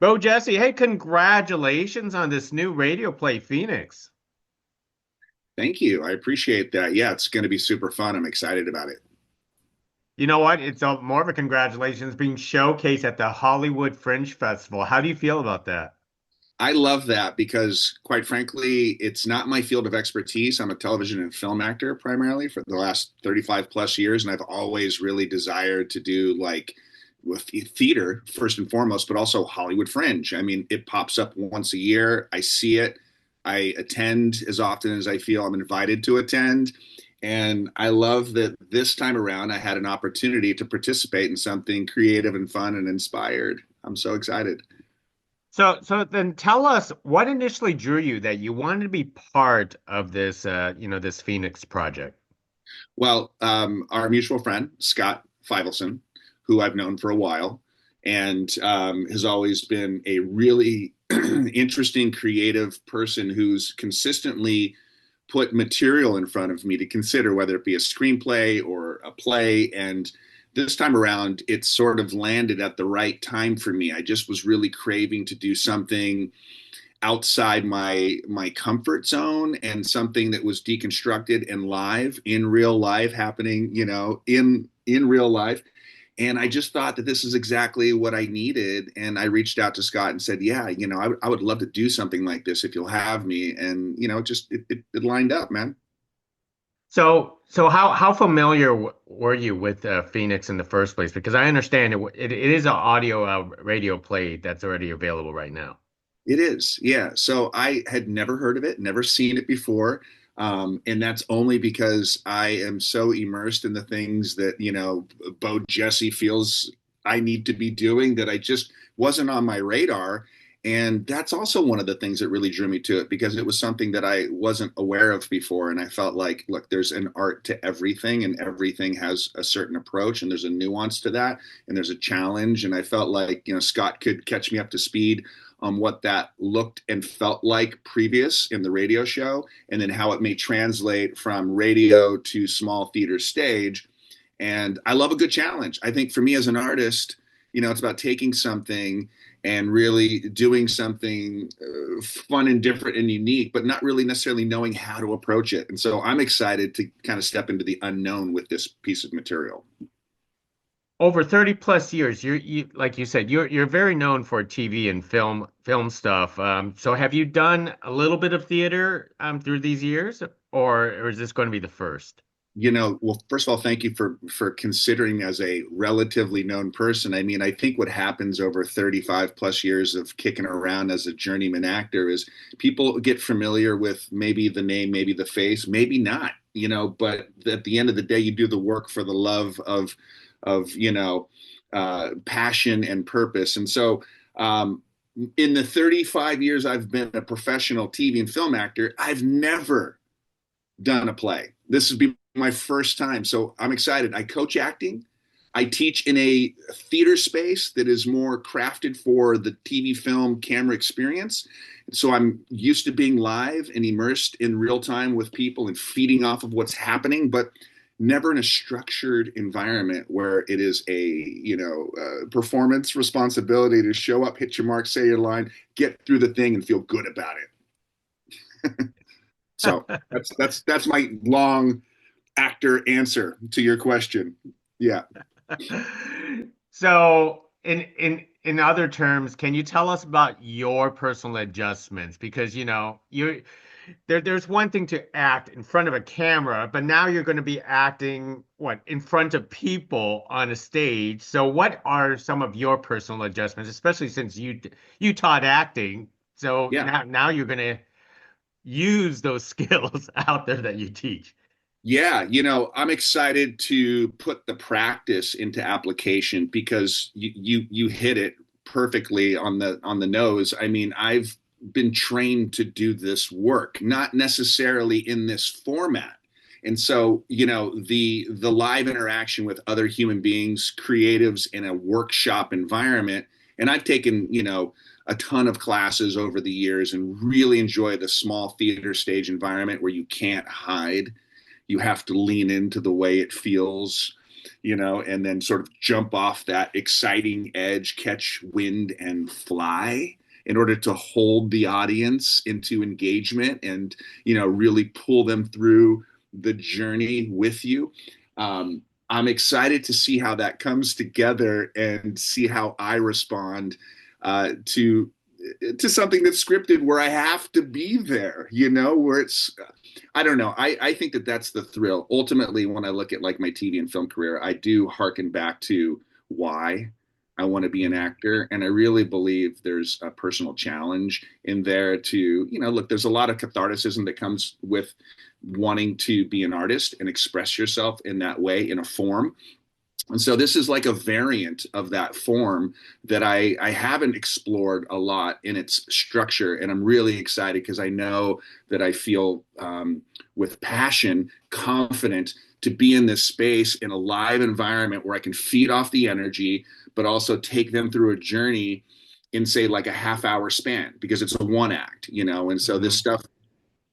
BoJesse, hey, congratulations on this new radio play, Phoenix. Thank you. I appreciate that. Yeah, it's going to be super fun. I'm excited about it. You know what? It's more of a congratulations being showcased at the Hollywood Fringe Festival. How do you feel about that? I love that because, quite frankly, it's not my field of expertise. I'm a television and film actor primarily for the last 35 plus years, and I've always really desired to do like with theater first and foremost, but also Hollywood Fringe. I mean, it pops up once a year. I see it. I attend as often as I feel I'm invited to attend. And I love that this time around I had an opportunity to participate in something creative and fun and inspired. I'm so excited. So then tell us what initially drew you that you wanted to be part of this, this Phoenix project. Well, our mutual friend, Scott Fivelson, who I've known for a while, and has always been a really interesting, creative person who's consistently put material in front of me to consider, whether it be a screenplay or a play. And this time around, it sort of landed at the right time for me. I just was really craving to do something outside my comfort zone and something that was deconstructed and live in real life happening, in real life. And I just thought that this is exactly what I needed. And I reached out to Scott and said, yeah, I would love to do something like this if you'll have me. And, it lined up, man. So how familiar were you with Phoenix in the first place? Because I understand it is an audio radio play that's already available right now. It is, yeah. So I had never heard of it, never seen it before. And that's only because I am so immersed in the things that, Bo Jesse feels I need to be doing that I just wasn't on my radar. And that's also one of the things that really drew me to it because it was something that I wasn't aware of before. And I felt like, look, there's an art to everything, and everything has a certain approach, and there's a nuance to that, and there's a challenge. And I felt like, Scott could catch me up to speed on what that looked and felt like previous in the radio show, and then how it may translate from radio to small theater stage. And I love a good challenge. I think for me as an artist, it's about taking something and really doing something fun and different and unique, but not really necessarily knowing how to approach it. And so I'm excited to kind of step into the unknown with this piece of material. Over 30 plus years, like you said, you're very known for TV and film stuff. So have you done a little bit of theater through these years, or is this going to be the first? Well, first of all, thank you for considering me as a relatively known person. I mean, I think what happens over 35 plus years of kicking around as a journeyman actor is people get familiar with maybe the name, maybe the face, maybe not, but at the end of the day, you do the work for the love of passion and purpose. And so, in the 35 years I've been a professional TV and film actor, I've never done a play. This would be my first time. So I'm excited. I coach acting. I teach in a theater space that is more crafted for the TV, film, camera experience. So I'm used to being live and immersed in real time with people and feeding off of what's happening, but never in a structured environment where it is performance responsibility to show up, hit your mark, say your line, get through the thing, and feel good about it. So that's my long actor answer to your question. Yeah. So, in other terms, can you tell us about your personal adjustments? Because there's one thing to act in front of a camera, but now you're going to be acting what in front of people on a stage. So, what are some of your personal adjustments, especially since you taught acting? So Yeah. now you're going to use those skills out there that you teach. Yeah, I'm excited to put the practice into application because you hit it perfectly on the nose. I mean, I've been trained to do this work, not necessarily in this format. And so, the live interaction with other human beings, creatives in a workshop environment, and I've taken, a ton of classes over the years and really enjoy the small theater stage environment where you can't hide, you have to lean into the way it feels. and then sort of jump off that exciting edge, catch wind, and fly in order to hold the audience into engagement and, really pull them through the journey with you. I'm excited to see how that comes together and see how I respond to something that's scripted where I have to be there, where it's, I don't know. I think that that's the thrill. Ultimately, when I look at like my TV and film career, I do hearken back to why I want to be an actor. And I really believe there's a personal challenge in there to, look, there's a lot of catharticism that comes with wanting to be an artist and express yourself in that way in a form. And so this is like a variant of that form that I haven't explored a lot in its structure. And I'm really excited because I know that I feel with passion, confident to be in this space in a live environment where I can feed off the energy, but also take them through a journey in, say, like a half-hour span, because it's a one act, and so this Mhm. stuff,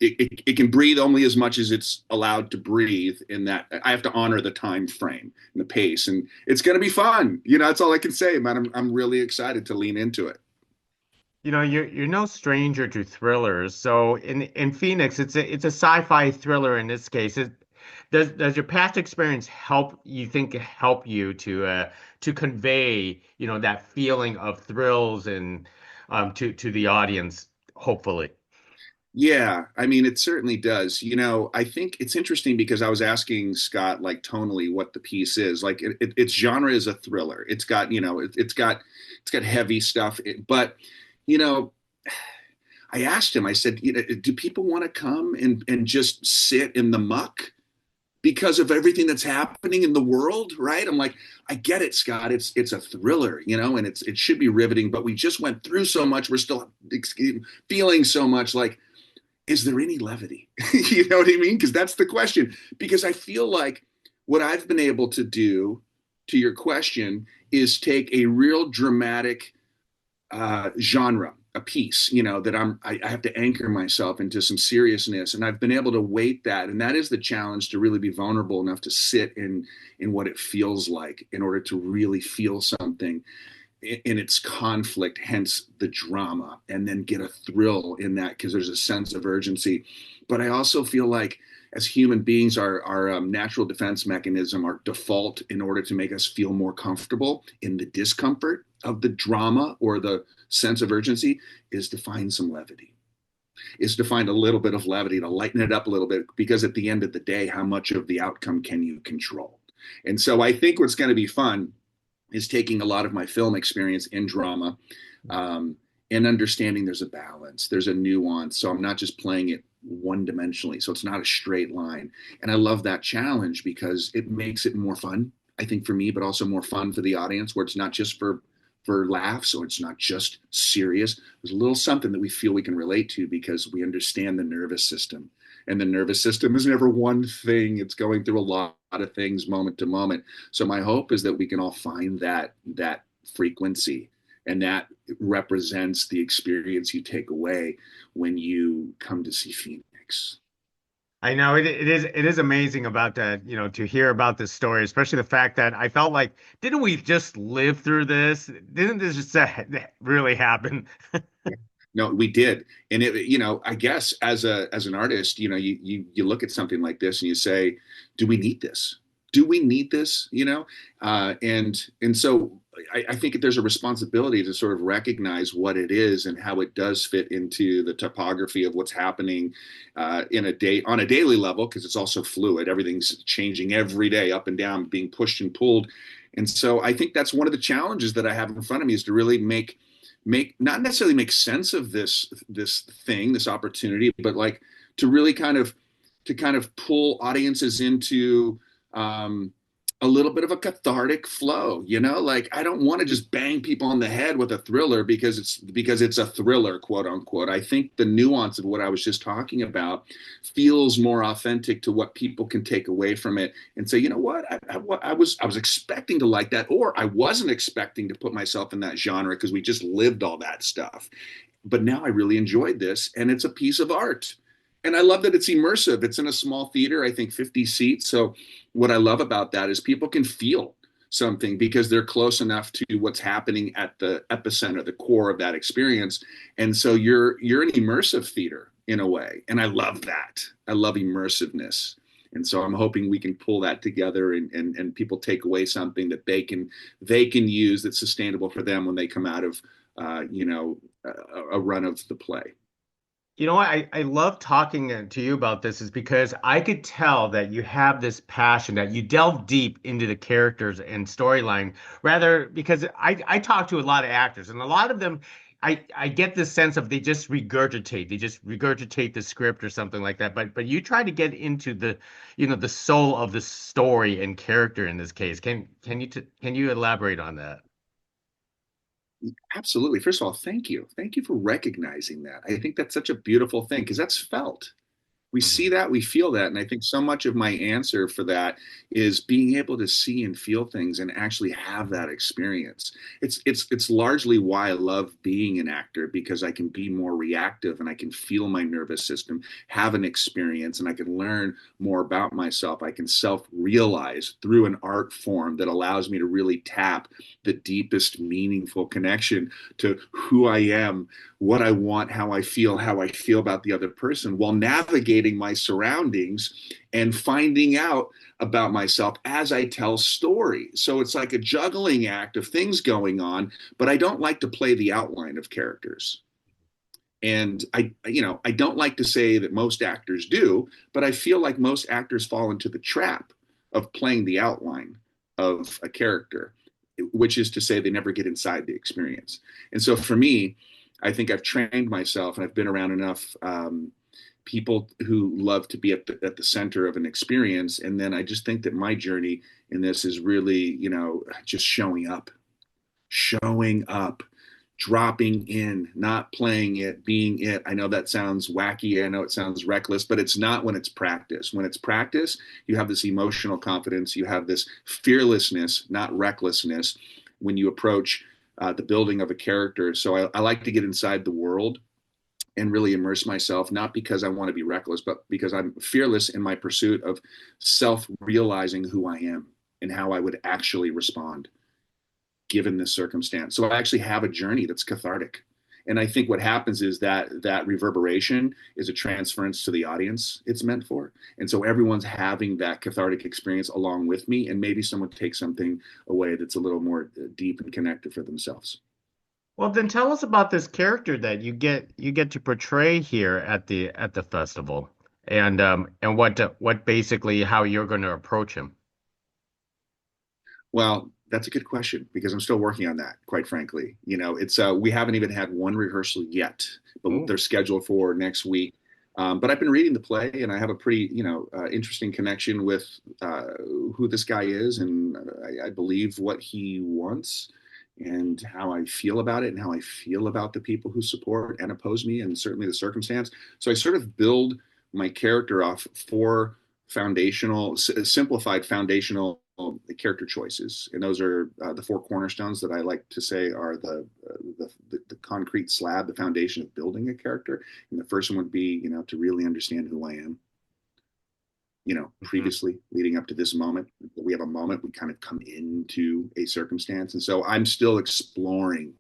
it can breathe only as much as it's allowed to breathe, in that I have to honor the time frame and the pace, and it's going to be fun. That's all I can say, man. I'm really excited to lean into it. You're no stranger to thrillers. So in Phoenix, it's a sci-fi thriller in this case. Does your past experience help you to convey, that feeling of thrills and to the audience, hopefully. Yeah, I mean, it certainly does. I think it's interesting because I was asking Scott, like, tonally, what the piece is. Like, its genre is a thriller. It's got, it's got heavy stuff, but you know, I asked him. I said, do people want to come and just sit in the muck because of everything that's happening in the world, right? I'm like, I get it, Scott. It's a thriller, and it should be riveting. But we just went through so much. We're still feeling so much. Like, is there any levity? You know what I mean? Because that's the question. Because I feel like what I've been able to do, to your question, is take a real dramatic genre, a piece, that I have to anchor myself into some seriousness, and I've been able to weight that, and that is the challenge, to really be vulnerable enough to sit in what it feels like in order to really feel something in its conflict, hence the drama, and then get a thrill in that because there's a sense of urgency. But I also feel like, as human beings, our natural defense mechanism, our default, in order to make us feel more comfortable in the discomfort of the drama or the sense of urgency, is to find some levity, is to find a little bit of levity, to lighten it up a little bit, because at the end of the day, how much of the outcome can you control? And so I think what's going to be fun is taking a lot of my film experience in drama, and understanding there's a balance, there's a nuance. So I'm not just playing it one dimensionally. So it's not a straight line. And I love that challenge because it makes it more fun, I think, for me, but also more fun for the audience, where it's not just for laughs, or it's not just serious. There's a little something that we feel we can relate to because we understand the nervous system. And the nervous system is never one thing. It's going through a lot of things moment to moment. So my hope is that we can all find that frequency, and that represents the experience you take away when you come to see Phoenix. I know it is amazing about that, to hear about this story, especially the fact that I felt like, didn't we just live through this? Didn't this just really happen? No, we did. And I guess as an artist, you look at something like this and you say, do we need this? Do we need this? And so I think there's a responsibility to sort of recognize what it is and how it does fit into the topography of what's happening in a day, on a daily level, because it's also fluid. Everything's changing every day, up and down, being pushed and pulled. And so I think that's one of the challenges that I have in front of me, is to really make not necessarily make sense of this thing, this opportunity, but like to really kind of pull audiences into a little bit of a cathartic flow. Like, I don't want to just bang people on the head with a thriller because it's a thriller, quote unquote. I think the nuance of what I was just talking about feels more authentic to what people can take away from it and say, you know what, I was expecting to like that, or I wasn't expecting to put myself in that genre because we just lived all that stuff, but now I really enjoyed this, and it's a piece of art. And I love that it's immersive. It's in a small theater, I think 50 seats. So what I love about that is people can feel something because they're close enough to what's happening at the epicenter, the core of that experience. And so you're an immersive theater in a way. And I love that. I love immersiveness. And so I'm hoping we can pull that together and people take away something that they can use that's sustainable for them when they come out of a run of the play. You know what? I love talking to you about this is because I could tell that you have this passion, that you delve deep into the characters and storyline, rather because I talk to a lot of actors and a lot of them I get this sense of they just regurgitate the script or something like that. But you try to get into the soul of the story and character in this case. Can you elaborate on that? Absolutely. First of all, thank you. Thank you for recognizing that. I think that's such a beautiful thing because that's felt. We see Mhm. that, we feel that. And I think so much of my answer for that is being able to see and feel things and actually have that experience. It's largely why I love being an actor because I can be more reactive and I can feel my nervous system, have an experience, and I can learn more about myself. I can self-realize through an art form that allows me to really tap the deepest meaningful connection to who I am, what I want, how I feel about the other person while navigating my surroundings and finding out about myself as I tell stories. So it's like a juggling act of things going on, but I don't like to play the outline of characters. And I don't like to say that most actors do, but I feel like most actors fall into the trap of playing the outline of a character, which is to say they never get inside the experience. And so for me, I think I've trained myself and I've been around enough people who love to be at the center of an experience. And then I just think that my journey in this is really, just showing up, dropping in, not playing it, being it. I know that sounds wacky. I know it sounds reckless, but it's not when it's practice. When it's practice, you have this emotional confidence, you have this fearlessness, not recklessness, when you approach the building of a character. So I like to get inside the world and really immerse myself, not because I want to be reckless, but because I'm fearless in my pursuit of self realizing who I am and how I would actually respond given this circumstance. So I actually have a journey that's cathartic. And I think what happens is that reverberation is a transference to the audience it's meant for. And so everyone's having that cathartic experience along with me. And maybe someone takes something away that's a little more deep and connected for themselves. Well, then tell us about this character that you get to portray here at the festival, and what basically how you're going to approach him. Well, that's a good question because I'm still working on that, quite frankly. It's we haven't even had one rehearsal yet, but Oh, they're scheduled for next week. But I've been reading the play, and I have a pretty, interesting connection with who this guy is, and I believe what he wants, and how I feel about it, and how I feel about the people who support and oppose me, and certainly the circumstance. So I sort of build my character off four simplified foundational character choices, and those are the four cornerstones that I like to say are the concrete slab, the foundation of building a character. And the first one would be, to really understand who I am. hmm. Previously leading up to this moment, we have a moment, we kind of come into a circumstance, and so I'm still exploring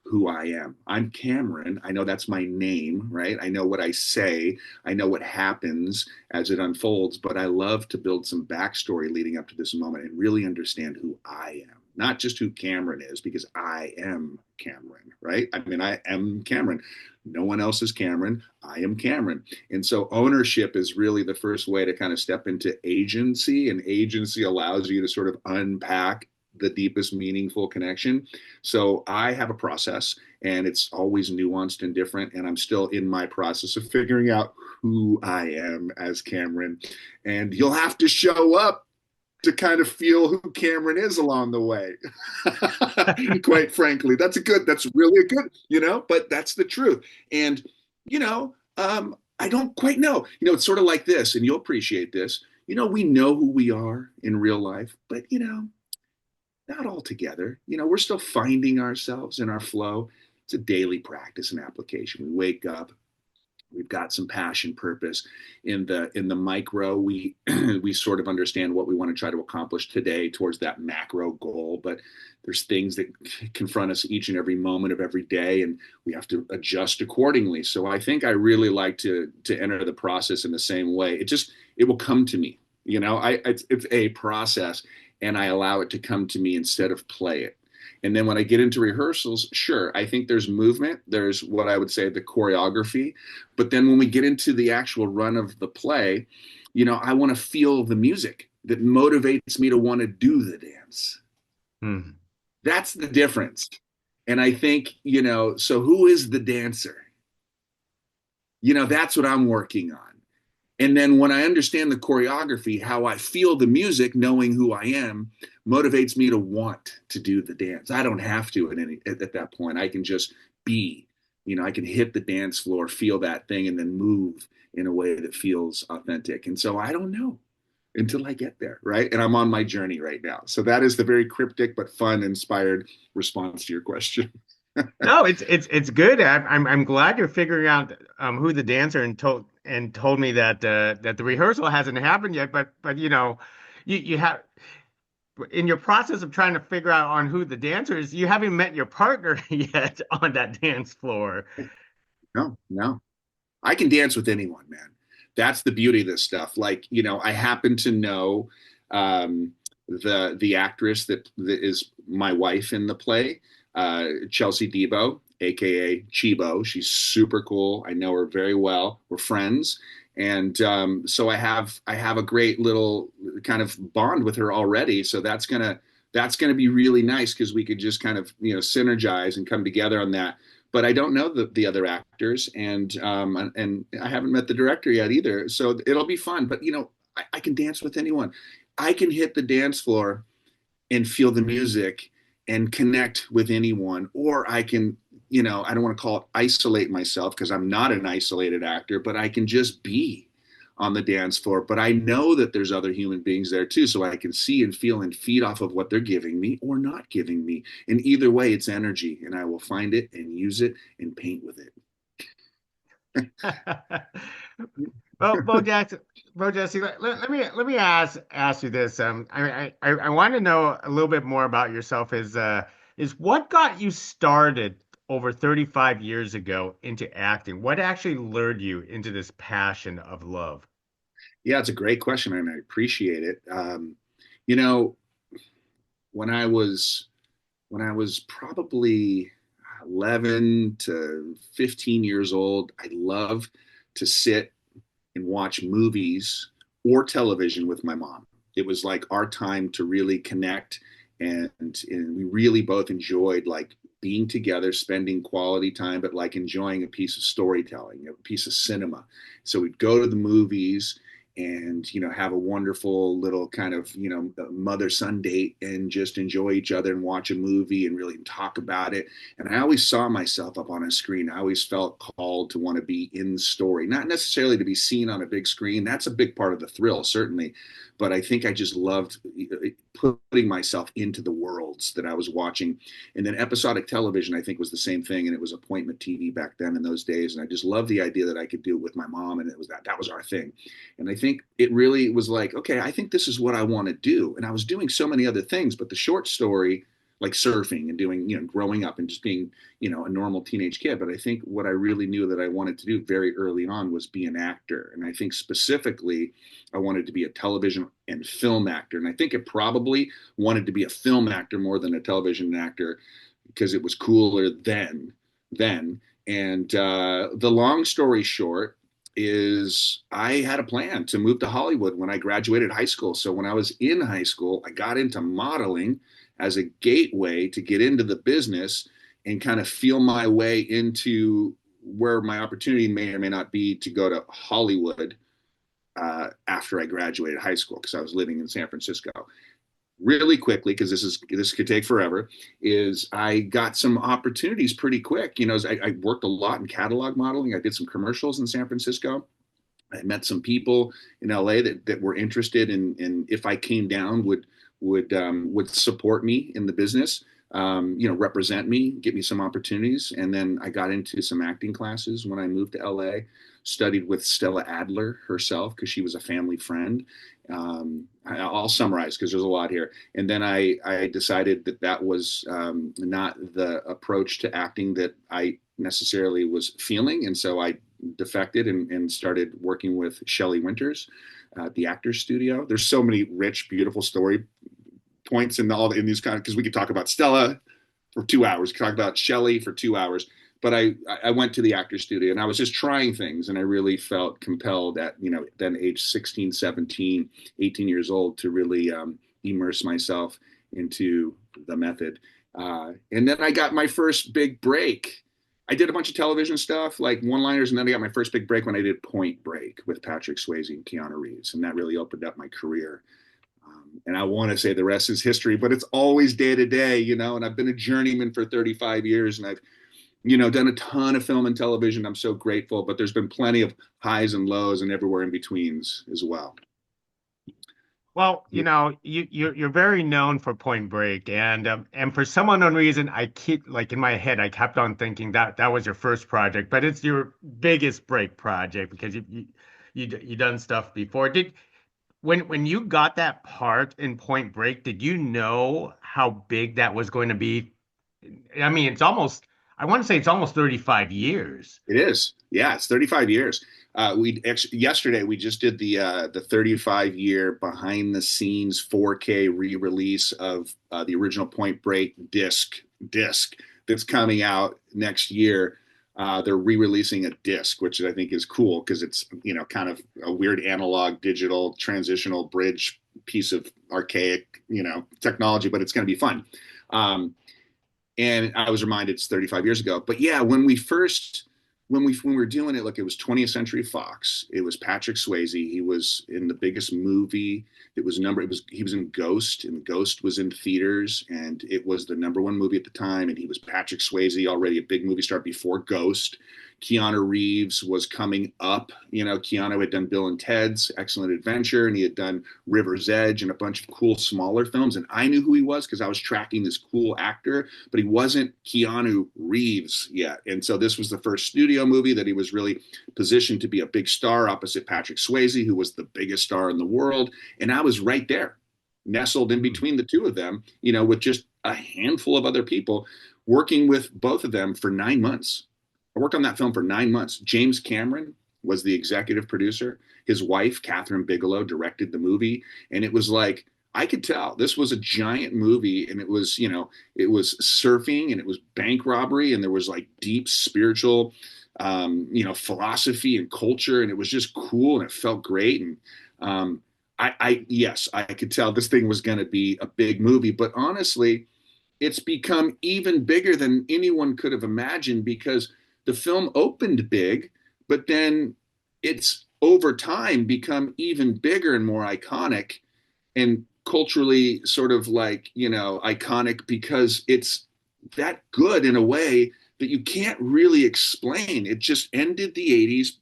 who I am. I'm Cameron. I know that's my name, right? I know what I say. I know what happens as it unfolds, but I love to build some backstory leading up to this moment and really understand who I am, not just who Cameron is, because I am Cameron, right? I mean, I am Cameron. No one else is Cameron. I am Cameron. And so ownership is really the first way to kind of step into agency, and agency allows you to sort of unpack the deepest meaningful connection. So I have a process, and it's always nuanced and different. And I'm still in my process of figuring out who I am as Cameron. And you'll have to show up to kind of feel who Cameron is along the way. Quite frankly, that's really a good, but that's the truth. And, I don't quite know. It's sort of like this, and you'll appreciate this. We know who we are in real life, but, not all together. We're still finding ourselves in our flow. It's a daily practice and application. We wake up, We've got some passion, purpose in the micro. We we sort of understand what we want to try to accomplish today towards that macro goal, but there's things that confront us each and every moment of every day, and we have to adjust accordingly. So I think I really like to enter the process in the same way. It will come to me. It's a process, and I allow it to come to me instead of play it. And then when I get into rehearsals, sure, I think there's movement. There's what I would say the choreography. But then when we get into the actual run of the play, I want to feel the music that motivates me to want to do the dance. Hmm. That's the difference. And I think, so who is the dancer? That's what I'm working on. And then when I understand the choreography, how I feel the music, knowing who I am, motivates me to want to do the dance. I don't have to at that point. I can just be. I can hit the dance floor, feel that thing, and then move in a way that feels authentic. And so I don't know until I get there, right? And I'm on my journey right now. So that is the very cryptic but fun, inspired response to your question. No, it's good. I'm glad you're figuring out who the dancer and told me that that the rehearsal hasn't happened yet. But you have in your process of trying to figure out on who the dancer is, you haven't met your partner yet on that dance floor. No, no. I can dance with anyone, man. That's the beauty of this stuff. Like, I happen to know the actress that is my wife in the play, Chelsea Debo, aka Chibo. She's super cool. I know her very well. We're friends, and so I have a great little kind of bond with her already. So that's gonna be really nice because we could just kind of synergize and come together on that. But I don't know the other actors, and I haven't met the director yet either. So it'll be fun. But I can dance with anyone. I can hit the dance floor and feel the music and connect with anyone, or I can, I don't want to call it isolate myself because I'm not an isolated actor, but I can just be on the dance floor. But I know that there's other human beings there too, so I can see and feel and feed off of what they're giving me or not giving me. And either way, it's energy, and I will find it and use it and paint with it. Well, Jesse, let me ask you this. I want to know a little bit more about yourself. Is what got you started over 35 years ago into acting? What actually lured you into this passion of love? Yeah, it's a great question, and I appreciate it. You know, when I was probably 11 to 15 years old, I loved to sit and watch movies or television with my mom. It was like our time to really connect, and we really both enjoyed like being together, spending quality time, but like enjoying a piece of storytelling, a piece of cinema. So we'd go to the movies and have a wonderful little kind of mother son date and just enjoy each other and watch a movie and really talk about it. And I always saw myself up on a screen. I always felt called to want to be in the story, not necessarily to be seen on a big screen. That's a big part of the thrill, certainly, but I think I just loved putting myself into the worlds that I was watching. And then episodic television, I think, was the same thing, and it was appointment TV back then in those days. And I just loved the idea that I could do it with my mom, and it was that was our thing. And I think it really was like, okay, I think this is what I want to do. And I was doing so many other things, but the short story, like surfing and doing, growing up and just being, a normal teenage kid. But I think what I really knew that I wanted to do very early on was be an actor. And I think specifically, I wanted to be a television and film actor. And I think it probably wanted to be a film actor more than a television actor because it was cooler then. And the long story short, is I had a plan to move to Hollywood when I graduated high school. So when I was in high school, I got into modeling as a gateway to get into the business and kind of feel my way into where my opportunity may or may not be to go to Hollywood after I graduated high school because I was living in San Francisco. Really quickly, because this could take forever, is I got some opportunities pretty quick. I worked a lot in catalog modeling. I did some commercials in San Francisco. I met some people in LA that were interested in if I came down would support me in the business. represent me, get me some opportunities. And then I got into some acting classes when I moved to LA, studied with Stella Adler herself because she was a family friend. I'll summarize because there's a lot here. And then I decided that that was not the approach to acting that I necessarily was feeling. And so I defected and started working with Shelley Winters at the Actors Studio. There's so many rich, beautiful story points in all in these kind of, because we could talk about Stella for 2 hours, talk about Shelley for 2 hours. But I went to the Actors Studio and I was just trying things, and I really felt compelled at then age 16, 17, 18 years old to really immerse myself into the method. And then I got my first big break. I did a bunch of television stuff like one-liners, and then I got my first big break when I did Point Break with Patrick Swayze and Keanu Reeves, and that really opened up my career. And I want to say the rest is history, but it's always day to day, and I've been a journeyman for 35 years, and I've done a ton of film and television. I'm so grateful, but there's been plenty of highs and lows and everywhere in betweens as well. Well, Yeah, you're very known for Point Break, and for some unknown reason, I keep like in my head, I kept on thinking that that was your first project, but it's your biggest break project because you done stuff before. Did when you got that part in Point Break, did you know how big that was going to be? I mean, I want to say it's almost 35 years. it is. Yeah, it's 35 years. We actually yesterday we just did the 35-year behind the scenes 4K re-release of the original Point Break disc that's coming out next year. They're re-releasing a disc, which I think is cool because it's kind of a weird analog digital transitional bridge piece of archaic technology, but it's going to be fun. Um, and I was reminded it's 35 years ago. But yeah, when we were doing it, look, it was 20th Century Fox. It was Patrick Swayze. He was in the biggest movie. He was in Ghost, and Ghost was in theaters, and it was the number one movie at the time. And he was Patrick Swayze, already a big movie star before Ghost. Keanu Reeves was coming up. Keanu had done Bill and Ted's Excellent Adventure, and he had done River's Edge and a bunch of cool smaller films. And I knew who he was because I was tracking this cool actor, but he wasn't Keanu Reeves yet. And so this was the first studio movie that he was really positioned to be a big star opposite Patrick Swayze, who was the biggest star in the world. And I was right there, nestled in between the two of them, with just a handful of other people, working with both of them for 9 months. I worked on that film for 9 months. James Cameron was the executive producer. His wife, Catherine Bigelow, directed the movie. And it was like, I could tell this was a giant movie, and it was, it was surfing and it was bank robbery, and there was like deep spiritual, philosophy and culture. And it was just cool and it felt great. And yes, I could tell this thing was going to be a big movie, but honestly, it's become even bigger than anyone could have imagined because the film opened big, but then it's over time become even bigger and more iconic and culturally sort of like, iconic because it's that good in a way that you can't really explain. It just ended the 80s,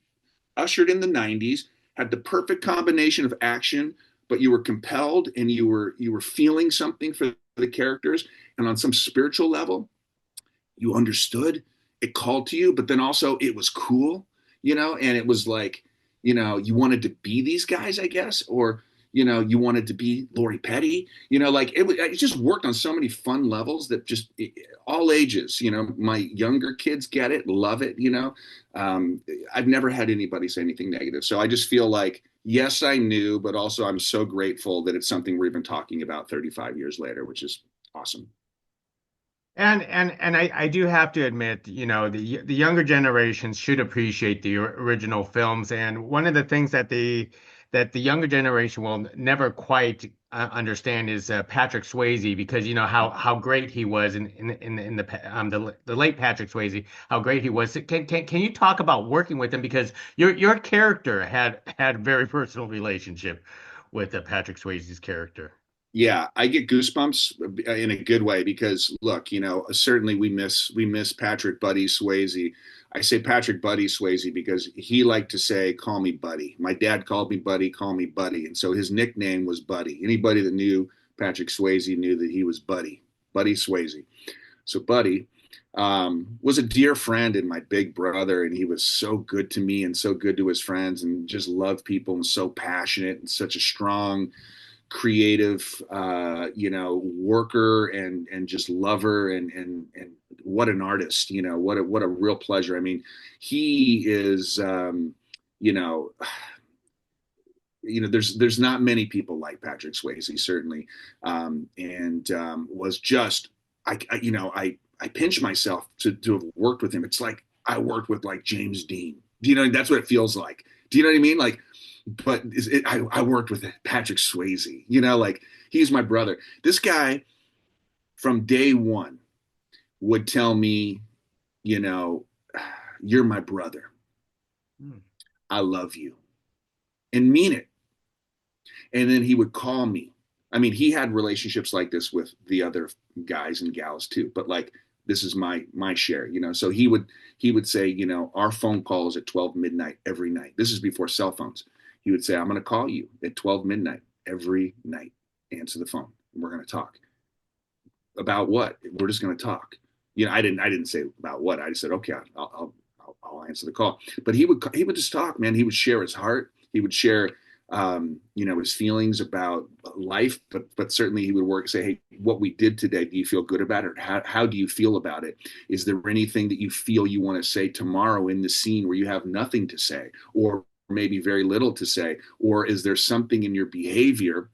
ushered in the 90s, had the perfect combination of action, but you were compelled and you were feeling something for the characters, and on some spiritual level you understood, it called to you, but then also it was cool, and it was like, you wanted to be these guys, I guess, or you wanted to be Lori Petty, like it just worked on so many fun levels that just all ages, my younger kids get it, love it, I've never had anybody say anything negative. So I just feel like, yes, I knew, but also I'm so grateful that it's something we're even talking about 35 years later, which is awesome. And I do have to admit, the younger generations should appreciate the original films. And one of the things that the younger generation will never quite understand is Patrick Swayze, because how great he was in the late Patrick Swayze, how great he was. Can you talk about working with him, because your character had a very personal relationship with Patrick Swayze's character. Yeah, I get goosebumps in a good way because look, certainly we miss Patrick Buddy Swayze. I say Patrick Buddy Swayze because he liked to say, "Call me Buddy." My dad called me Buddy, call me Buddy, and so his nickname was Buddy. Anybody that knew Patrick Swayze knew that he was Buddy. Buddy Swayze. So Buddy was a dear friend and my big brother, and he was so good to me and so good to his friends, and just loved people and so passionate and such a strong, creative, worker and just lover and what an artist, what a real pleasure. I mean, he is, you know, there's not many people like Patrick Swayze, certainly, and was just I pinch myself to have worked with him. It's like I worked with like James Dean. That's what it feels like. Do you know what I mean? Like, but I worked with Patrick Swayze. Like he's my brother. This guy from day one would tell me, you know, you're my brother. Hmm. I love you, and mean it. And then he would call me. I mean, he had relationships like this with the other guys and gals too, but like this is my share, So he would say, our phone calls at 12 midnight every night. This is before cell phones. He would say, I'm going to call you at 12 midnight every night. Answer the phone. We're going to talk about what? We're just going to talk. I didn't say about what. I just said, okay, I'll answer the call. But he would just talk, man. He would share his heart. He would share his feelings about life, but certainly he would say, hey, what we did today, do you feel good about it? How do you feel about it? Is there anything that you feel you want to say tomorrow in the scene where you have nothing to say, or maybe very little to say? Or is there something in your behavior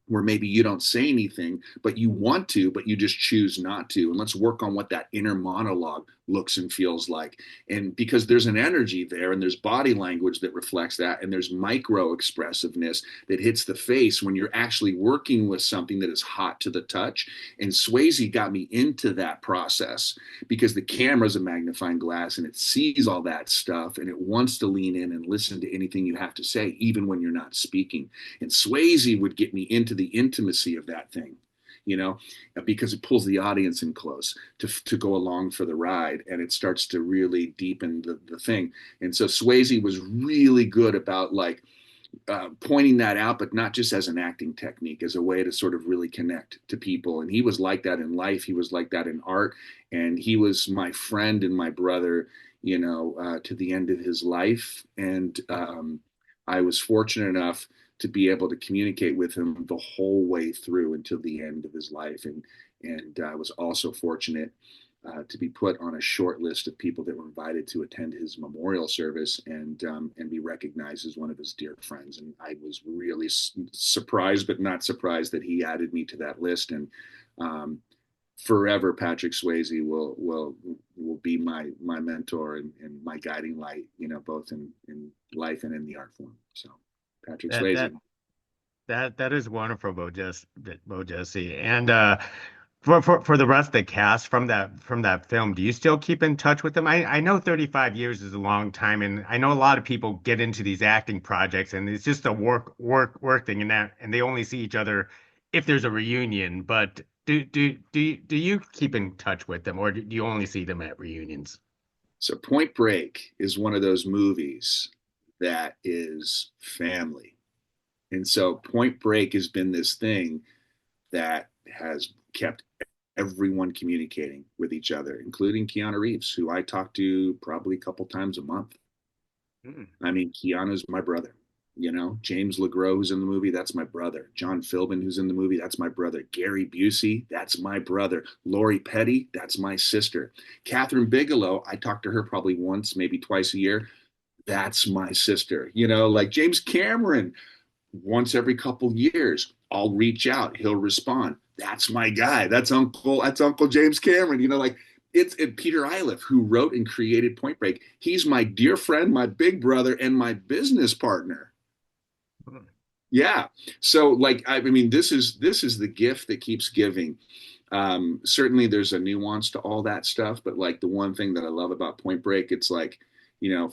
where maybe you don't say anything, but you want to, but you just choose not to? And let's work on what that inner monologue looks and feels like. And because there's an energy there, and there's body language that reflects that, and there's micro expressiveness that hits the face when you're actually working with something that is hot to the touch. And Swayze got me into that process because the camera's a magnifying glass and it sees all that stuff and it wants to lean in and listen to anything you have to say, even when you're not speaking. And Swayze would get me into the intimacy of that thing, because it pulls the audience in close to go along for the ride, and it starts to really deepen the thing. And so Swayze was really good about like pointing that out, but not just as an acting technique, as a way to sort of really connect to people. And he was like that in life. He was like that in art. And he was my friend and my brother, to the end of his life. And I was fortunate enough to be able to communicate with him the whole way through until the end of his life. And I was also fortunate to be put on a short list of people that were invited to attend his memorial service and be recognized as one of his dear friends. And I was really surprised, but not surprised, that he added me to that list. And forever, Patrick Swayze will be my mentor and my guiding light, both in life and in the art form. So, Patrick That Swayze. that that is wonderful, BoJesse. And for the rest of the cast from that film, do you still keep in touch with them? I know 35 years is a long time, and I know a lot of people get into these acting projects, and it's just a work thing, and they only see each other if there's a reunion. But do you keep in touch with them, or do you only see them at reunions? So Point Break is one of those movies that is family. And so Point Break has been this thing that has kept everyone communicating with each other, including Keanu Reeves, who I talk to probably a couple times a month. Hmm. I mean, Keanu's my brother. James LeGros, who's in the movie, that's my brother. John Philbin, who's in the movie, that's my brother. Gary Busey, that's my brother. Lori Petty, that's my sister. Catherine Bigelow, I talk to her probably once, maybe twice a year. That's my sister. Like James Cameron, once every couple years, I'll reach out. He'll respond. That's my guy. That's Uncle James Cameron. Like it's Peter Iliff, who wrote and created Point Break. He's my dear friend, my big brother, and my business partner. Yeah. So like I mean, this is the gift that keeps giving. Certainly there's a nuance to all that stuff, but like the one thing that I love about Point Break, it's like,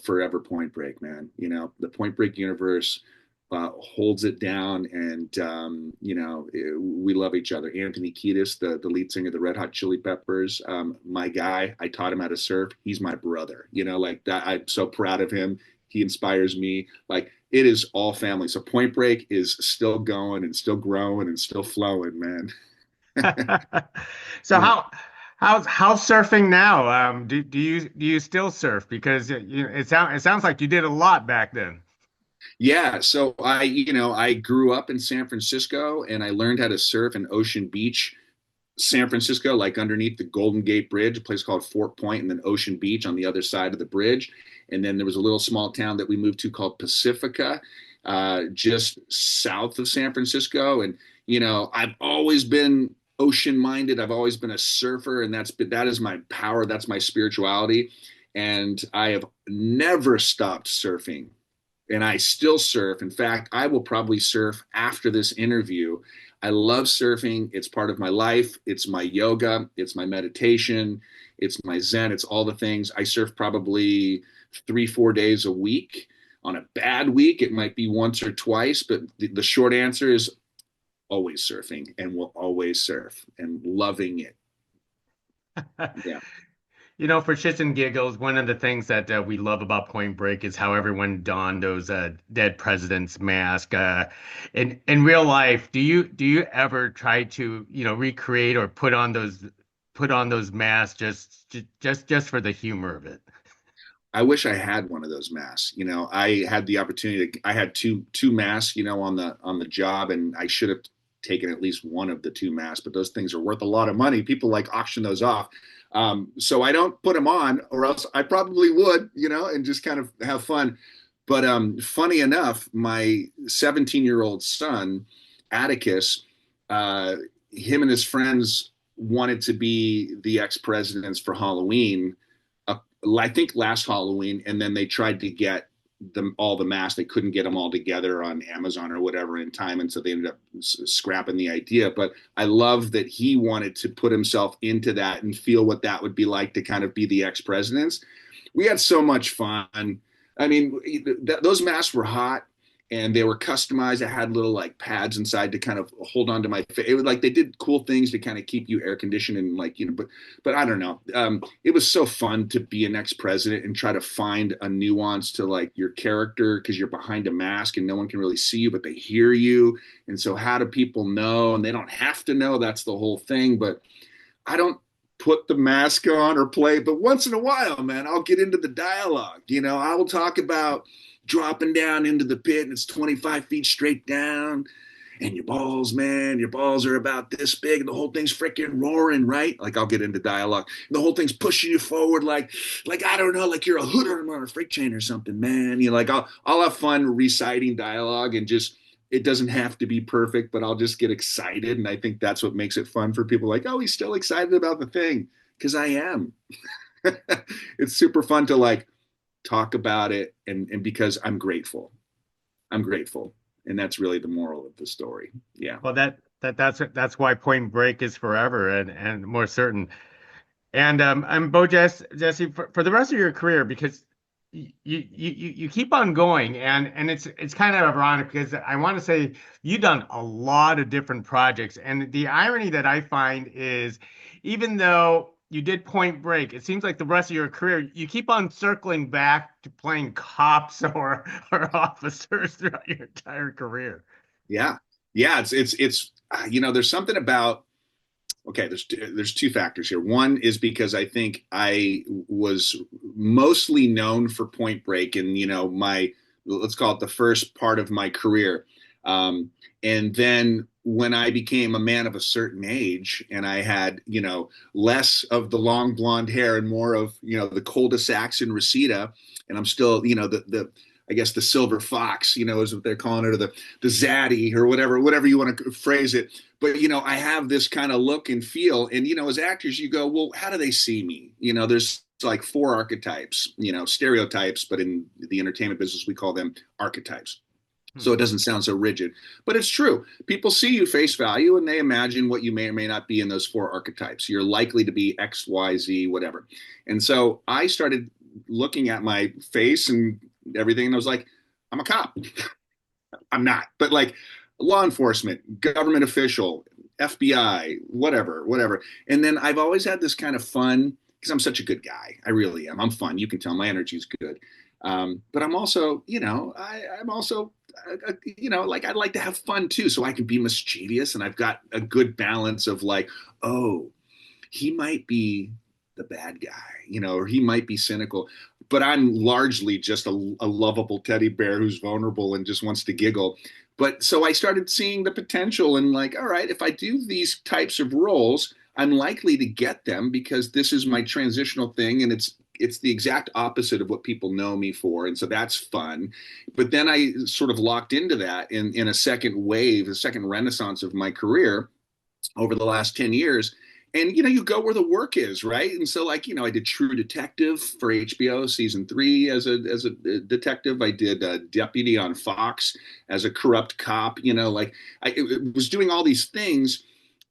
forever Point Break, man. The Point Break universe holds it down, and we love each other. Anthony Kiedis, the lead singer of the Red Hot Chili Peppers, my guy. I taught him how to surf. He's my brother. Like that. I'm so proud of him. He inspires me. Like it is all family. So Point Break is still going and still growing and still flowing, man. So Yeah. how's surfing now? Do you still surf? Because it sounds like you did a lot back then. Yeah, so I grew up in San Francisco and I learned how to surf in Ocean Beach, San Francisco, like underneath the Golden Gate Bridge, a place called Fort Point, and then Ocean Beach on the other side of the bridge. And then there was a little small town that we moved to called Pacifica, just south of San Francisco. And I've always been ocean minded. I've always been a surfer, and that is my power. That's my spirituality. And I have never stopped surfing, and I still surf. In fact, I will probably surf after this interview. I love surfing. It's part of my life. It's my yoga. It's my meditation. It's my Zen. It's all the things. I surf probably 3, 4 days a week. On a bad week, it might be once or twice, but the short answer is always surfing and will always surf and loving it. Yeah. For shits and giggles, one of the things that we love about Point Break is how everyone donned those dead president's mask. In real life, do you ever try to recreate or put on those masks just for the humor of it? I wish I had one of those masks. I had the opportunity I had two masks, on the job, and I should have taken at least one of the two masks, but those things are worth a lot of money. People like auction those off. So I don't put them on, or else I probably would, and just kind of have fun. But funny enough, my 17-year-old son, Atticus, uh, him and his friends wanted to be the ex-presidents for Halloween, I think last Halloween, and then they tried to get all the masks. They couldn't get them all together on Amazon or whatever in time, and so they ended up scrapping the idea. But I love that he wanted to put himself into that and feel what that would be like to kind of be the ex-presidents. We had so much fun. I mean, those masks were hot and they were customized. I had little like pads inside to kind of hold on to my face. It was like they did cool things to kind of keep you air conditioned and like, but I don't know. It was so fun to be an ex-president and try to find a nuance to like your character because you're behind a mask and no one can really see you, but they hear you. And so how do people know? And they don't have to know. That's the whole thing. But I don't put the mask on or play, but once in a while, man, I'll get into the dialogue. I will talk about dropping down into the pit and it's 25 feet straight down. And your balls, man, your balls are about this big, and the whole thing's freaking roaring, right? Like I'll get into dialogue. And the whole thing's pushing you forward, like I don't know, like you're a hooter on a freight train or something, man. Like I'll have fun reciting dialogue and just it doesn't have to be perfect, but I'll just get excited. And I think that's what makes it fun for people like, oh, he's still excited about the thing. Because I am. It's super fun to like talk about it and because I'm grateful. I'm grateful. And that's really the moral of the story. Yeah. Well, that's why Point Break is forever and more certain. And I'm Jesse, for the rest of your career, because you keep on going, and it's kind of ironic because I want to say you've done a lot of different projects, and the irony that I find is even though you did Point Break, it seems like the rest of your career you keep on circling back to playing cops or officers throughout your entire career. Yeah. Yeah. There's something about, okay, there's two factors here. One is because I think I was mostly known for Point Break and my, let's call it the first part of my career. And then when I became a man of a certain age and I had less of the long blonde hair and more of the cul-de-sacs in Reseda, and I'm still the I guess the silver fox, is what they're calling it, or the zaddy, or whatever you want to phrase it. But I have this kind of look and feel, and as actors, you go, well, how do they see me? There's like four archetypes, stereotypes, but in the entertainment business, we call them archetypes. So it doesn't sound so rigid, but it's true. People see you face value and they imagine what you may or may not be in those four archetypes. You're likely to be X, Y, Z, whatever. And so I started looking at my face and everything, and I was like, I'm a cop. I'm not, but like law enforcement, government official, FBI, whatever. And then I've always had this kind of fun because I'm such a good guy. I really am. I'm fun. You can tell my energy is good. But I'm also, I'm also, like I'd like to have fun too, so I can be mischievous, and I've got a good balance of like, oh, he might be the bad guy, or he might be cynical, but I'm largely just a lovable teddy bear who's vulnerable and just wants to giggle. But so I started seeing the potential and like, all right, if I do these types of roles, I'm likely to get them because this is my transitional thing, and it's the exact opposite of what people know me for, and so that's fun. But then I sort of locked into that in a second wave, a second renaissance of my career over the last 10 years. And you go where the work is, right? And so like, I did True Detective for HBO season 3 as a detective. I did Deputy on Fox as a corrupt cop. Like it was doing all these things,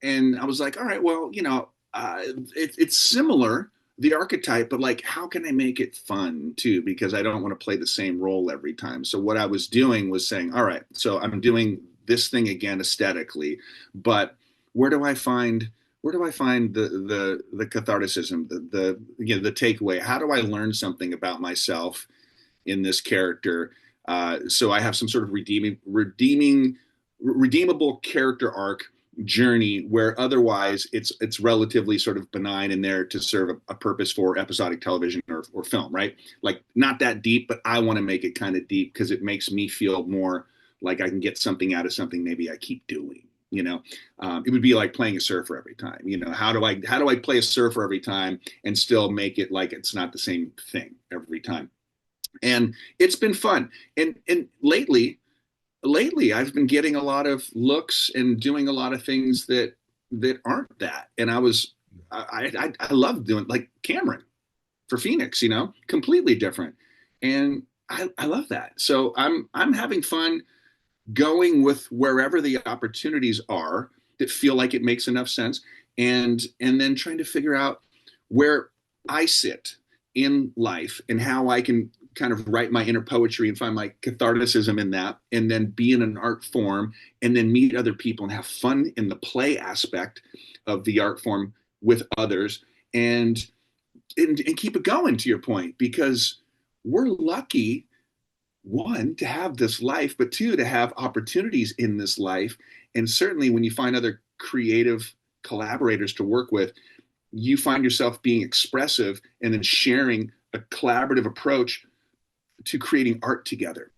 and I was like, all right, well, it's similar, the archetype, but like, how can I make it fun too? Because I don't want to play the same role every time. So what I was doing was saying, all right, so I'm doing this thing again aesthetically, but where do I find the catharticism, the takeaway? How do I learn something about myself in this character? So I have some sort of redeemable character arc journey where otherwise it's relatively sort of benign and there to serve a purpose for episodic television or film, right? Like not that deep, but I want to make it kind of deep because it makes me feel more like I can get something out of something maybe I keep doing. It would be like playing a surfer every time. How do I play a surfer every time and still make it like it's not the same thing every time? And it's been fun. And lately I've been getting a lot of looks and doing a lot of things that aren't that. And I love doing like Cameron for Phoenix, completely different. And I love that. So I'm having fun going with wherever the opportunities are that feel like it makes enough sense, and then trying to figure out where I sit in life and how I can kind of write my inner poetry and find my catharticism in that, and then be in an art form, and then meet other people and have fun in the play aspect of the art form with others, and keep it going, to your point, because we're lucky, one, to have this life, but two, to have opportunities in this life. And certainly when you find other creative collaborators to work with, you find yourself being expressive and then sharing a collaborative approach to creating art together.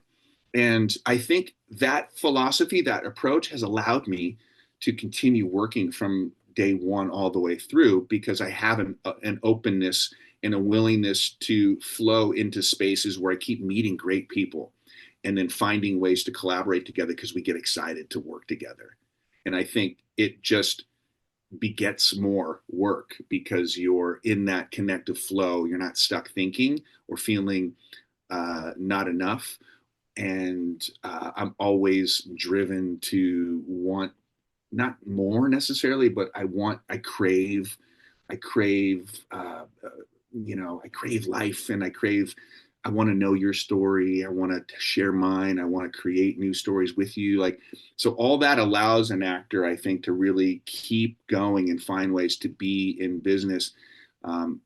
And I think that philosophy, that approach has allowed me to continue working from day one all the way through because I have an openness and a willingness to flow into spaces where I keep meeting great people and then finding ways to collaborate together because we get excited to work together. And I think it just begets more work because you're in that connective flow. You're not stuck thinking or feeling not enough. And I'm always driven to want not more necessarily, but I crave, I crave life, and I want to know your story. I want to share mine. I want to create new stories with you. Like, so all that allows an actor, I think, to really keep going and find ways to be in business. And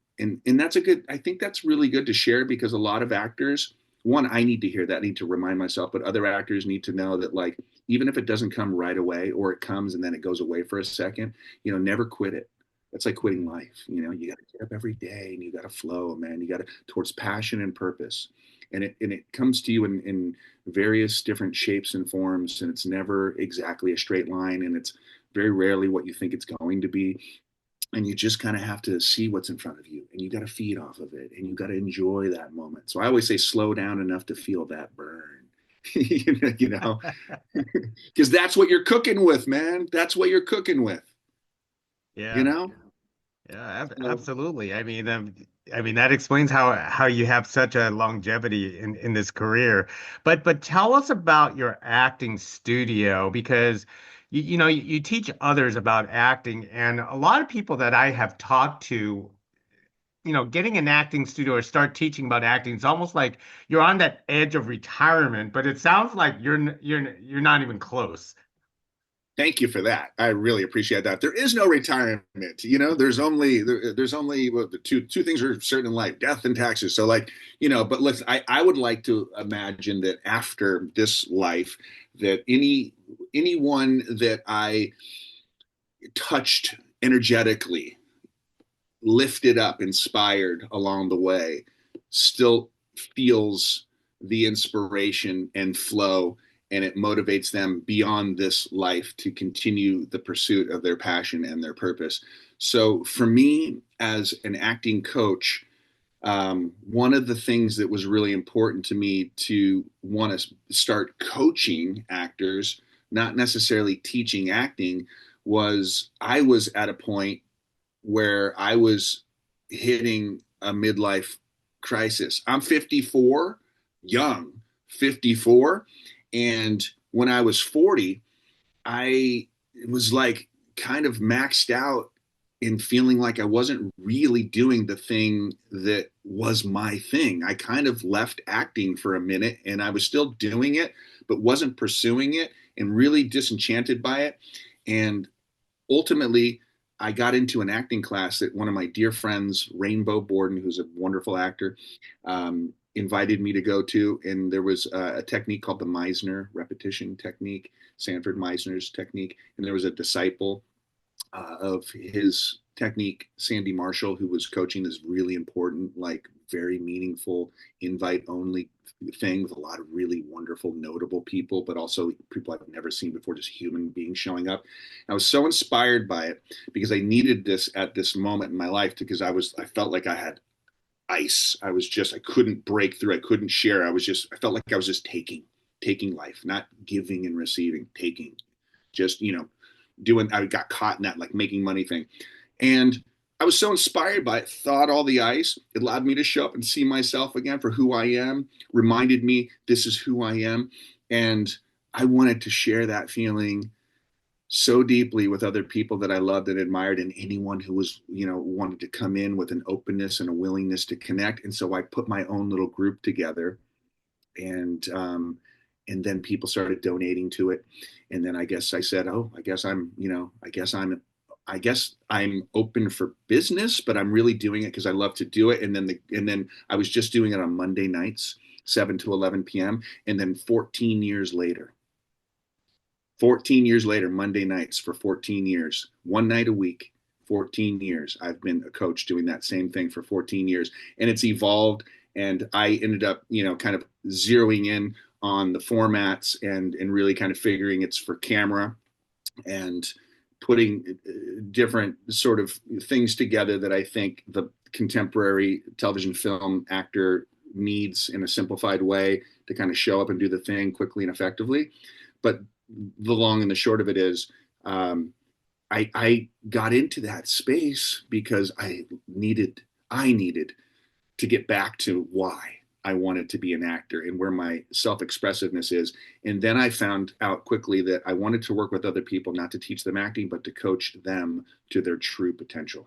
I think that's really good to share because a lot of actors, one, I need to hear that, I need to remind myself, but other actors need to know that, like, even if it doesn't come right away or it comes and then it goes away for a second, never quit it. That's like quitting life. You got to get up every day and you got to flow, man. You got to towards passion and purpose. And it comes to you in various different shapes and forms. And it's never exactly a straight line. And it's very rarely what you think it's going to be. And you just kind of have to see what's in front of you and you got to feed off of it and you got to enjoy that moment. So I always say slow down enough to feel that burn. you know, because that's what you're cooking with, man. That's what you're cooking with, you Yeah. know? Yeah, So, absolutely. I mean that explains how you have such a longevity in this career. But tell us about your acting studio because you teach others about acting, and a lot of people that I have talked to, getting an acting studio or start teaching about acting, it's almost like you're on that edge of retirement, but it sounds like you're not even close. Thank you for that. I really appreciate that. There is no retirement. There's only well, the two things are certain in life: death and taxes. So like, but listen, I would like to imagine that after this life, that anyone that I touched energetically, lifted up, inspired along the way, still feels the inspiration and flow, and it motivates them beyond this life to continue the pursuit of their passion and their purpose. So for me, as an acting coach, one of the things that was really important to me to want to start coaching actors, not necessarily teaching acting, was I was at a point where I was hitting a midlife crisis. I'm 54, young, 54. And when I was 40, I was like kind of maxed out in feeling like I wasn't really doing the thing that was my thing. I kind of left acting for a minute and I was still doing it, but wasn't pursuing it and really disenchanted by it. And ultimately, I got into an acting class that one of my dear friends, Rainbow Borden, who's a wonderful actor, invited me to go to. And there was a technique called the Meisner repetition technique, Sanford Meisner's technique. And there was a disciple of his technique, Sandy Marshall, who was coaching this really important, like very meaningful invite only thing with a lot of really wonderful, notable people, but also people I've never seen before, just human beings showing up. And I was so inspired by it because I needed this at this moment in my life because I felt like I had ice. I couldn't break through. I couldn't share. I felt like I was just taking life, not giving and receiving, taking, just, I got caught in that like making money thing. And I was so inspired by it, thawed all the ice. It allowed me to show up and see myself again for who I am, reminded me this is who I am. And I wanted to share that feeling so deeply with other people that I loved and admired, and anyone who was, wanted to come in with an openness and a willingness to connect. And so I put my own little group together, and and then people started donating to it. And then I guess I said, oh, I guess I'm open for business, but I'm really doing it because I love to do it. And then I was just doing it on Monday nights, 7 to 11 p.m. And then 14 years later, Monday nights for 14 years, one night a week, 14 years. I've been a coach doing that same thing for 14 years, and it's evolved. And I ended up, kind of zeroing in on the formats and really kind of figuring it's for camera and putting different sort of things together that I think the contemporary television film actor needs in a simplified way to kind of show up and do the thing quickly and effectively. But the long and the short of it is, I got into that space because I needed to get back to why I wanted to be an actor and where my self-expressiveness is. And then I found out quickly that I wanted to work with other people, not to teach them acting, but to coach them to their true potential.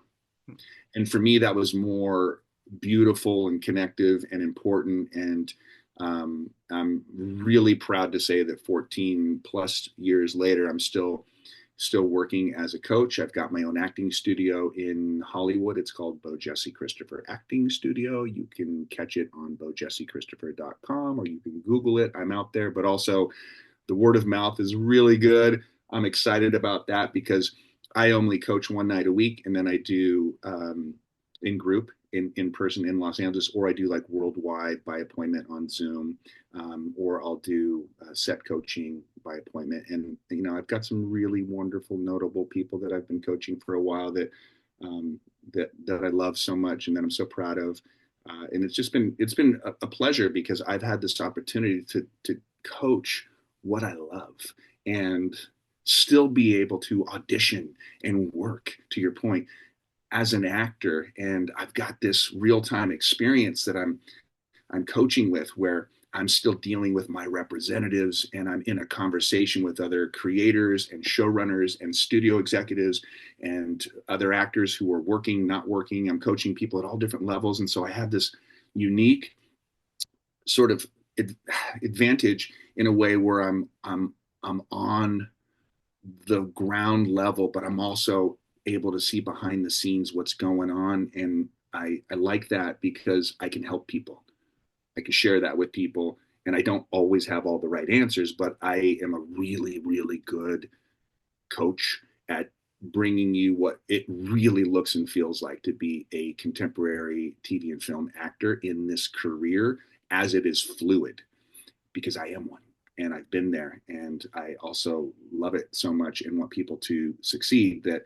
And for me, that was more beautiful and connective and important. And I'm really proud to say that 14 plus years later, I'm still working as a coach. I've got my own acting studio in Hollywood. It's called BoJesse Christopher Acting Studio. You can catch it on BoJesseChristopher.com, or you can Google it. I'm out there, but also the word of mouth is really good. I'm excited about that because I only coach one night a week, and then I do in group, in person in Los Angeles, or I do like worldwide by appointment on Zoom, or I'll do set coaching by appointment. And I've got some really wonderful, notable people that I've been coaching for a while that that I love so much and that I'm so proud of. And it's been a pleasure because I've had this opportunity to coach what I love and still be able to audition and work, to your point, as an actor. And I've got this real-time experience that I'm coaching with, where I'm still dealing with my representatives and I'm in a conversation with other creators and showrunners and studio executives and other actors who are working, not working. I'm coaching people at all different levels. And so I have this unique sort of advantage in a way where I'm on the ground level, but I'm also able to see behind the scenes what's going on. And I like that because I can help people. I can share that with people. And I don't always have all the right answers, but I am a really, really good coach at bringing you what it really looks and feels like to be a contemporary TV and film actor in this career as it is fluid, because I am one and I've been there. And I also love it so much and want people to succeed that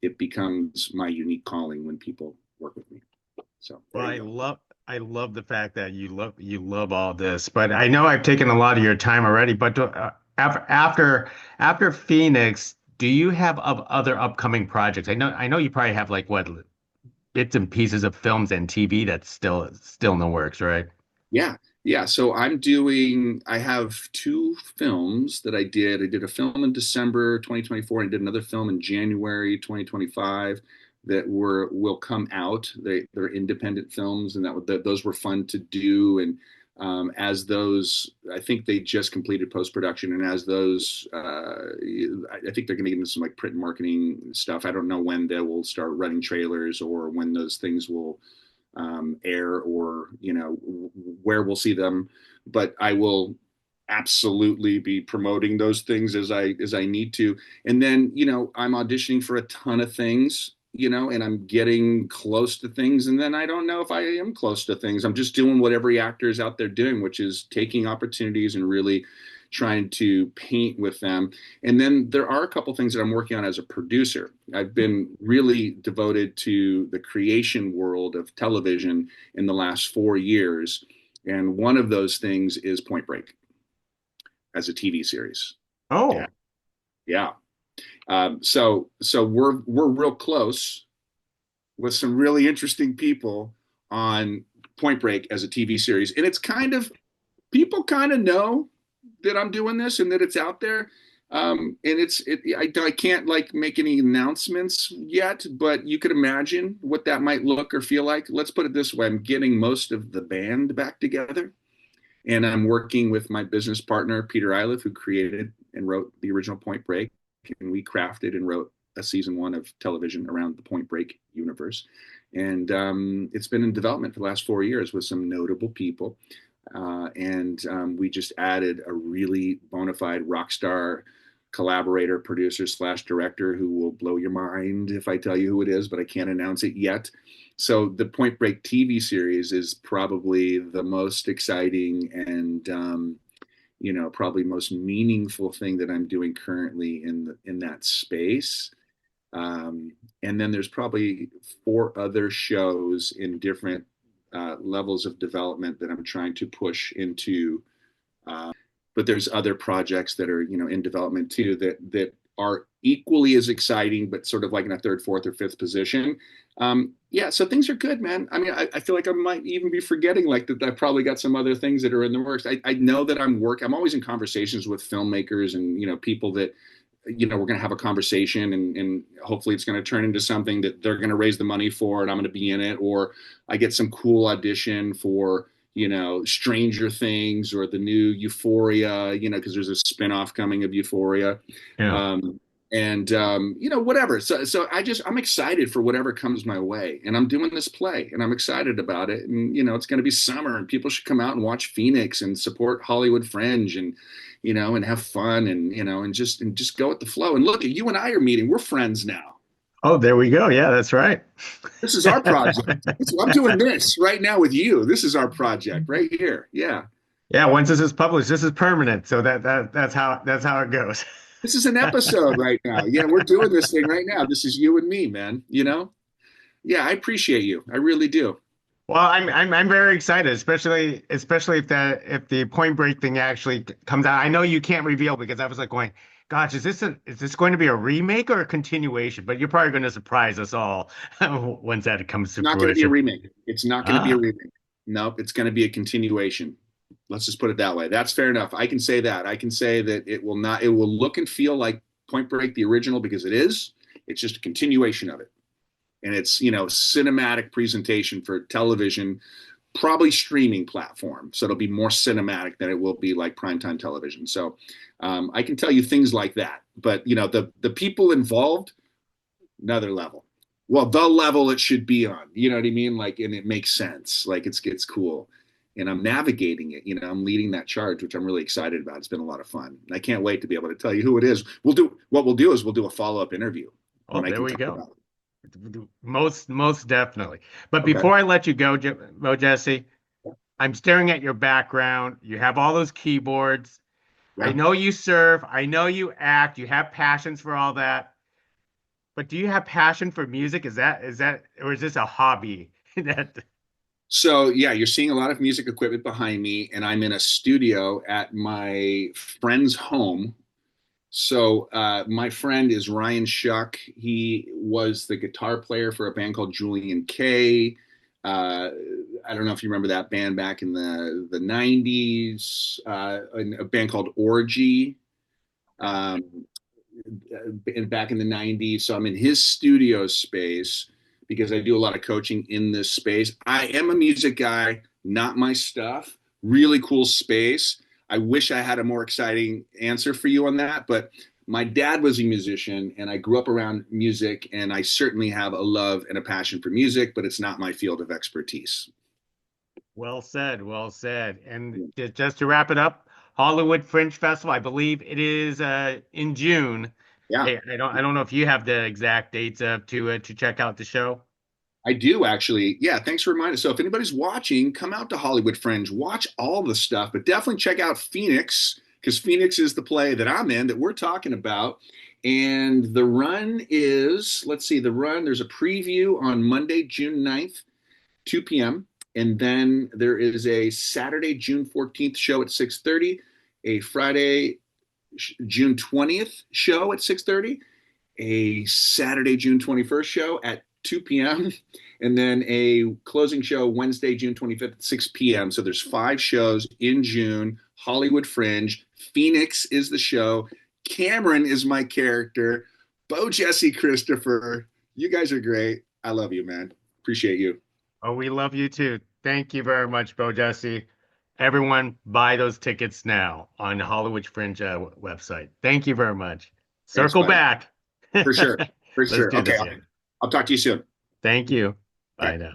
it becomes my unique calling when people work with me. So Well, there you go. I love the fact that you love all this, but I know I've taken a lot of your time already. But after Phoenix, do you have other upcoming projects? I know you probably have like what bits and pieces of films and TV that's still in the works, right? Yeah. Yeah. So I have two films that I did. I did a film in December 2024 and did another film in January 2025 that will come out. They're independent films, and those were fun to do. And as those, I think they just completed post-production, and as those, I think they're going to get into some like print marketing stuff. I don't know when they will start running trailers or when those things will air, or where we'll see them, but I will absolutely be promoting those things as I need to. And then I'm auditioning for a ton of things, and I'm getting close to things, and then I don't know if I am close to things. I'm just doing what every actor is out there doing, which is taking opportunities and really trying to paint with them. And then there are a couple things that I'm working on as a producer. I've been really devoted to the creation world of television in the last 4 years. And one of those things is Point Break as a TV series. Yeah. Oh, Yeah. So we're real close with some really interesting people on Point Break as a TV series. And it's people kind of know that I'm doing this and that it's out there. And I can't like make any announcements yet, but you could imagine what that might look or feel like. Let's put it this way. I'm getting most of the band back together, and I'm working with my business partner, Peter Iliff, who created and wrote the original Point Break. And we crafted and wrote a season 1 of television around the Point Break universe. And it's been in development for the last 4 years with some notable people. And we just added a really bona fide rock star collaborator, producer slash director who will blow your mind if I tell you who it is, but I can't announce it yet. So the Point Break TV series is probably the most exciting and probably most meaningful thing that I'm doing currently in that space. And then there's probably 4 other shows in different levels of development that I'm trying to push into. But there's other projects that are in development too that are equally as exciting, but sort of like in a third, fourth, or fifth position. Yeah, so things are good, man. I mean, I feel like I might even be forgetting like that. I probably got some other things that are in the works. I know that I'm always in conversations with filmmakers and people that we're going to have a conversation, and hopefully it's going to turn into something that they're going to raise the money for, and I'm going to be in it, or I get some cool audition for Stranger Things or the new Euphoria, because there's a spinoff coming of Euphoria. yeah. And whatever. So I'm excited for whatever comes my way, and I'm doing this play and I'm excited about it. And it's going to be summer, and people should come out and watch Phoenix and support Hollywood Fringe, and and have fun, and just go with the flow. And look, you and I are meeting. We're friends now. Oh, there we go. Yeah, that's right. This is our project. I'm doing this right now with you. This is our project right here. Yeah. Yeah, once this is published, this is permanent. So that's how it goes. This is an episode right now. Yeah, we're doing this thing right now. This is you and me, man. Yeah, I appreciate you. I really do. Well, I'm very excited, especially if the Point Break thing actually comes out. I know you can't reveal because I was like going, gosh, is this going to be a remake or a continuation? But you're probably going to surprise us all once that comes It's to not going to be a fruition. remake. It's not going to be a Ah, remake. Nope, it's going to be a continuation. Let's just put it that way. That's fair enough. I can say that. I can say that it will not, it will look and feel like Point Break, the original, because it is. It's just a continuation of it. And it's, cinematic presentation for television, probably streaming platform. So it'll be more cinematic than it will be like primetime television. So I can tell you things like that, but the people involved, another level. Well, the level it should be on. You know what I mean? Like, and it makes sense. Like it's cool. And I'm navigating it. I'm leading that charge, which I'm really excited about. It's been a lot of fun. And I can't wait to be able to tell you who it is. We'll do a follow-up interview Oh, when I there can we talk go. about Most definitely. But it. Okay. before I let you go, Jesse, I'm staring at your background. You have all those keyboards. I Yeah. know you serve. I know you act. You have passions for all that. But do you have passion for music? Is that, or is this a hobby? That So yeah, you're seeing a lot of music equipment behind me, and I'm in a studio at my friend's home. So my friend is Ryan Shuck. He was the guitar player for a band called Julian K. Uh, I don't know if you remember that band back in the '90s. A band called Orgy. Um, Back in the '90s. So I'm in his studio space because I do a lot of coaching in this space. I am a music guy, not my stuff. Really cool space. I wish I had a more exciting answer for you on that, but my dad was a musician and I grew up around music, and I certainly have a love and a passion for music, but it's not my field of expertise. well said, well said. And just to wrap it up, Hollywood Fringe Festival, I believe it is in June. Yeah. I don't know if you have the exact dates to check out the show. I do actually. Yeah, thanks for reminding us. So if anybody's watching, come out to Hollywood Fringe, watch all the stuff, but definitely check out Phoenix because Phoenix is the play that I'm in that we're talking about. And the run is, let's see, there's a preview on Monday, June 9th, 2 p.m. And then there is a Saturday, June 14th show at 6:30, a Friday, June 20th show at 6:30, a Saturday, June 21st show at 2 p.m., and then a closing show Wednesday, June 25th at 6 p.m. So there's 5 shows in June. Hollywood Fringe. Phoenix is the show. Cameron is my character. BoJesse Christopher. You guys are great. I love you, man. Appreciate you. Oh, we love you too. Thank you very much, BoJesse. Everyone, buy those tickets now on the Hollywood Fringe website. Thank you very much. Thanks, Circle buddy. back. For sure. For Let's sure. do Okay. this I'll, again. I'll talk to you soon. Thank you. Bye Okay. now.